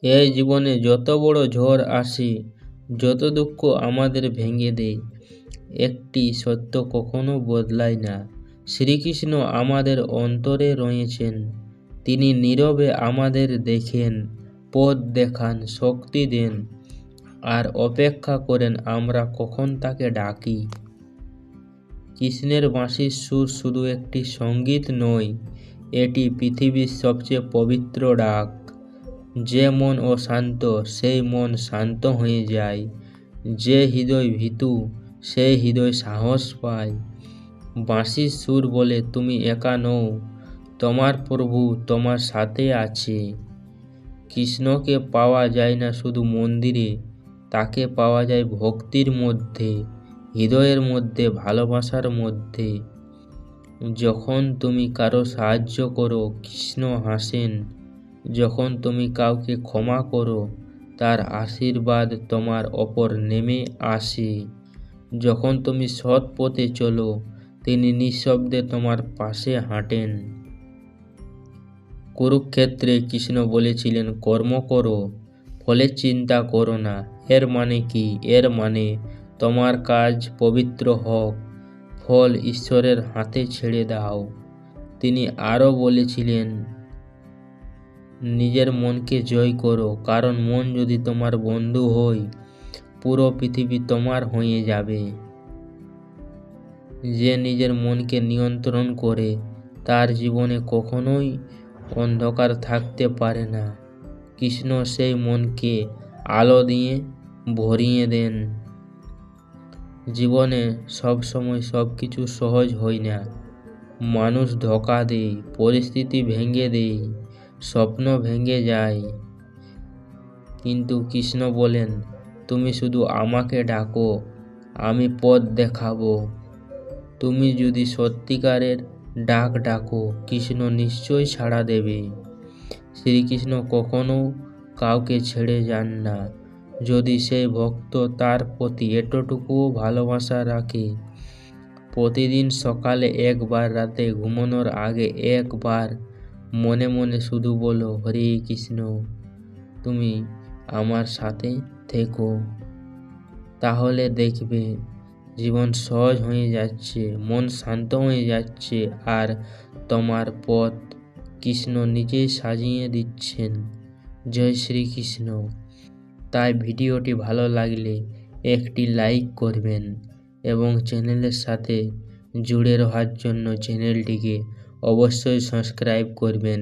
এই জীবনে যত বড় ঝড় আসে, যত দুঃখ আমাদের ভেঙে দেয়, একটি সত্য কখনো বদলায় না। শ্রীকৃষ্ণ আমাদের অন্তরে রয়েছেন। তিনি নীরবে আমাদের দেখেন, পথ দেখান, শক্তি দেন, আর অপেক্ষা করেন আমরা কখন তাকে ডাকি। কৃষ্ণের বাঁশির সুর শুধু একটি সঙ্গীত নয়, এটি পৃথিবীর সবচেয়ে পবিত্র ডাক। যে মন অশান্ত সেই মন শান্ত হয়ে যায়, যে হৃদয় ভীতু সেই হৃদয় সাহস পায়। বাঁশির সুর বলে তুমি একা নও, তোমার প্রভু তোমার সাথে আছে। কৃষ্ণকে পাওয়া যায় না শুধু মন্দিরে, তাকে পাওয়া যায় ভক্তির মধ্যে, হৃদয়ের মধ্যে, ভালোবাসার মধ্যে। যখন তুমি কারো সাহায্য করো কৃষ্ণ হাসেন, যখন তুমি কাউকে ক্ষমা করো তার আশীর্বাদ তোমার ওপর নেমে আসে, যখন তুমি সৎ পথে চলো তিনি নিঃশব্দে তোমার পাশে হাঁটেন। কুরুক্ষেত্রে কৃষ্ণ বলেছিলেন কর্ম করো, ফলের চিন্তা করো না। এর মানে কি? এর মানে তোমার কাজ পবিত্র হোক, ফল ঈশ্বরের হাতে ছেড়ে দাও। তিনি আরও বলেছিলেন নিজের মনকে জয় করো, কারণ মন যদি তোমার বন্ধু হয় পুরো পৃথিবী তোমার হয়ে যাবে। যে নিজের মনকে নিয়ন্ত্রণ করে তার জীবনে কখনোই অন্ধকার থাকতে পারে না। কৃষ্ণ সেই মনকে আলো দিয়ে ভরিয়ে দেন। জীবনে সবসময় সব কিছু সহজ হয় না। মানুষ ধোঁকা দেয়, পরিস্থিতি ভেঙে দেয়, স্বপ্ন ভেঙে যায়, কিন্তু কৃষ্ণ বলেন তুমি শুধু আমাকে ডাকো, আমি পথ দেখাবো। তুমি যদি সত্যিকারের ডাকো কৃষ্ণ নিশ্চয়ই সাড়া দেবে। শ্রীকৃষ্ণ কখনো কাউকে ছেড়ে যান না যদি সেই ভক্ত তার প্রতি এতটুকুও ভালোবাসা রাখে। প্রতিদিন সকালে একবার, রাতে ঘুমানোর আগে একবার মনে মনে শুধু বলো হরে কৃষ্ণ, তুমি আমার সাথে থেকো। তাহলে দেখবে জীবন সহজ হয়ে যাচ্ছে, মন শান্ত হয়ে যাচ্ছে, আর তোমার পথ কৃষ্ণ নিজেই সাজিয়ে দিচ্ছেন। জয় শ্রীকৃষ্ণ। তাই ভিডিওটি ভালো লাগলে একটি লাইক করবেন এবং চ্যানেলের সাথে জুড়ে রহার জন্য চ্যানেলটিকে অবশ্যই সাবস্ক্রাইব করবেন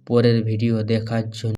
পরের ভিডিও দেখার জন্য।